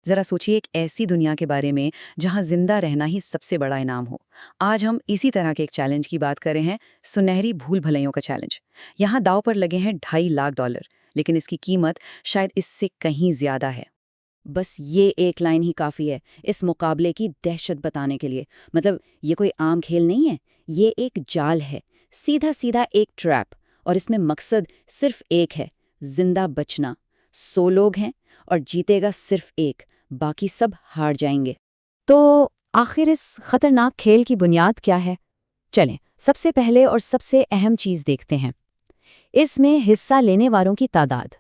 जरा सोचिए एक ऐसी दुनिया के बारे में जहां जिंदा रहना ही सबसे बड़ा इनाम हो। आज हम इसी तरह के एक चैलेंज की बात कर रहे हैं, सुनहरी भूल भलैयों का चैलेंज। यहाँ दाव पर लगे हैं $2.5 लाख, लेकिन इसकी कीमत शायद इससे कहीं ज्यादा है। बस ये एक लाइन ही काफ़ी है इस मुकाबले की दहशत बताने के लिए। मतलब ये कोई आम खेल नहीं है, ये एक जाल है, सीधा सीधा एक ट्रैप। और इसमें मकसद सिर्फ एक है, जिंदा बचना। 100 लोग हैं और जीतेगा सिर्फ एक, बाकी सब हार जाएंगे। तो आखिर इस खतरनाक खेल की बुनियाद क्या है? चलें, सबसे पहले और सबसे अहम चीज़ देखते हैं। इसमें हिस्सा लेने वालों की तादाद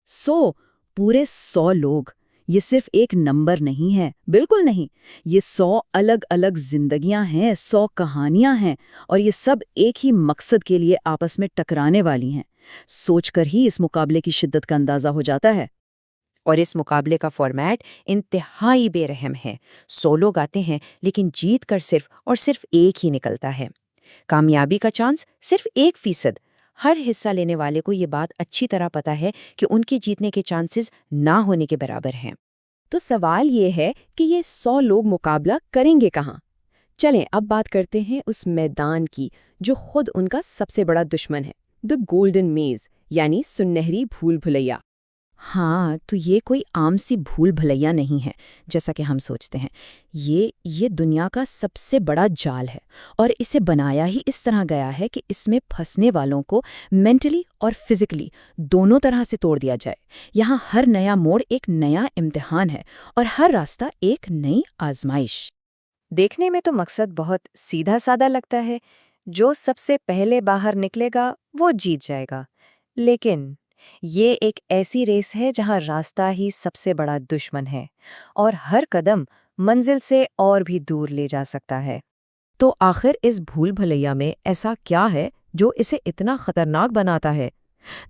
100, पूरे 100 लोग। ये सिर्फ एक नंबर नहीं है, बिल्कुल नहीं। ये 100 अलग अलग जिंदगियां हैं, 100 कहानियां हैं, और ये सब एक ही मकसद के लिए आपस में टकराने वाली हैं। सोचकर ही इस मुकाबले की शिद्दत का अंदाजा हो जाता है। और इस मुकाबले का फॉर्मेट इंतहाई बेरहम है। 100 लोग आते हैं लेकिन जीत कर सिर्फ और सिर्फ एक ही निकलता है। कामयाबी का चांस सिर्फ 1%। हर हिस्सा लेने वाले को ये बात अच्छी तरह पता है कि उनके जीतने के चांसेस ना होने के बराबर हैं। तो सवाल ये है कि ये 100 लोग मुकाबला करेंगे कहाँ? चलें अब बात करते हैं उस मैदान की जो खुद उनका सबसे बड़ा दुश्मन है, द गोल्डन मेज, यानी सुनहरी भूल भुलैया। हाँ, तो ये कोई आम सी भूल भलैया नहीं है जैसा कि हम सोचते हैं। ये दुनिया का सबसे बड़ा जाल है, और इसे बनाया ही इस तरह गया है कि इसमें फंसने वालों को मेंटली और फिजिकली दोनों तरह से तोड़ दिया जाए। यहाँ हर नया मोड़ एक नया इम्तिहान है, और हर रास्ता एक नई आजमाइश। देखने में तो मकसद बहुत सीधा साधा लगता है, जो सबसे पहले बाहर निकलेगा वो जीत जाएगा। लेकिन ये एक ऐसी रेस है जहां रास्ता ही सबसे बड़ा दुश्मन है, और हर कदम मंजिल से और भी दूर ले जा सकता है। तो आखिर इस भूल भुलैया में ऐसा क्या है जो इसे इतना खतरनाक बनाता है?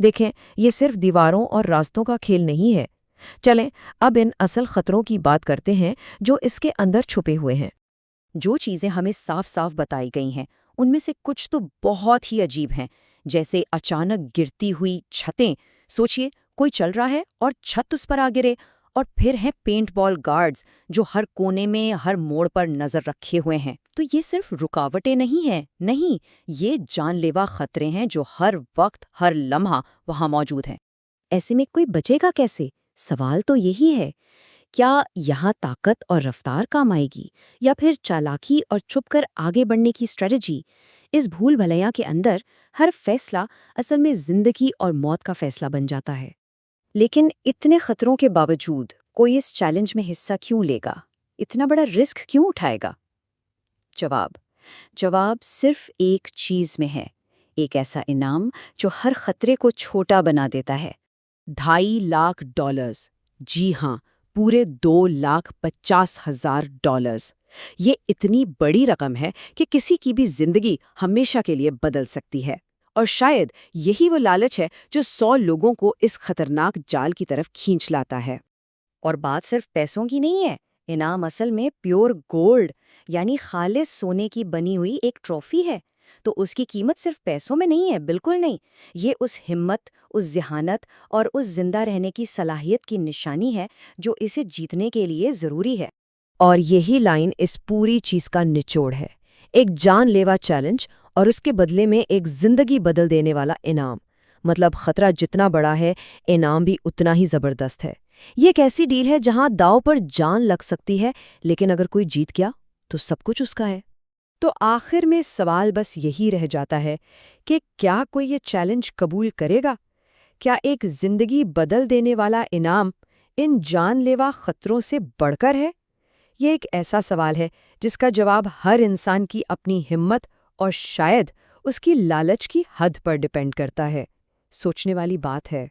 देखें, ये सिर्फ दीवारों और रास्तों का खेल नहीं है। चलें अब इन असल खतरों की बात करते हैं जो इसके अंदर छुपे हुए हैं। जो चीज़ें हमें साफ साफ बताई गई हैं, उनमें से कुछ तो बहुत ही अजीब हैं, जैसे अचानक गिरती हुई छतें। सोचिए, कोई चल रहा है और छत उस पर आ गिरे। और फिर हैं पेंट बॉल गार्ड्स जो हर कोने में, हर मोड़ पर नजर रखे हुए हैं। तो ये सिर्फ रुकावटें नहीं हैं, नहीं, ये जानलेवा खतरे हैं जो हर वक्त, हर लम्हा वहां मौजूद हैं। ऐसे में कोई बचेगा कैसे? सवाल तो यही है। क्या यहाँ ताकत और रफ्तार काम आएगी, या फिर चालाकी और छुपकर आगे बढ़ने की स्ट्रेटजी? इस भूल भलैया के अंदर हर फैसला असल में जिंदगी और मौत का फैसला बन जाता है। लेकिन इतने खतरों के बावजूद कोई इस चैलेंज में हिस्सा क्यों लेगा? इतना बड़ा रिस्क क्यों उठाएगा? जवाब जवाब सिर्फ एक चीज में है, एक ऐसा इनाम जो हर खतरे को छोटा बना देता है। $2.5 लाख। जी हाँ, पूरे $2,50,000। ये इतनी बड़ी रकम है कि किसी की भी जिंदगी हमेशा के लिए बदल सकती है। और शायद यही वो लालच है जो 100 लोगों को इस खतरनाक जाल की तरफ खींच लाता है। और बात सिर्फ पैसों की नहीं है। इनाम असल में प्योर गोल्ड, यानी खालिस सोने की बनी हुई एक ट्रॉफी है। तो उसकी कीमत सिर्फ पैसों में नहीं है, बिल्कुल नहीं। ये उस हिम्मत, उस जहानत और उस जिंदा रहने की सलाहियत की निशानी है जो इसे जीतने के लिए जरूरी है। और यही लाइन इस पूरी चीज का निचोड़ है। एक जानलेवा चैलेंज और उसके बदले में एक जिंदगी बदल देने वाला इनाम। मतलब खतरा जितना बड़ा है, इनाम भी उतना ही जबरदस्त है। ये एक ऐसी डील है जहां दांव पर जान लग सकती है, लेकिन अगर कोई जीत गया तो सब कुछ उसका है। तो आखिर में सवाल बस यही रह जाता है कि क्या कोई ये चैलेंज कबूल करेगा? क्या एक जिंदगी बदल देने वाला इनाम इन जानलेवा खतरों से बढ़कर है? ये एक ऐसा सवाल है जिसका जवाब हर इंसान की अपनी हिम्मत और शायद उसकी लालच की हद पर डिपेंड करता है। सोचने वाली बात है।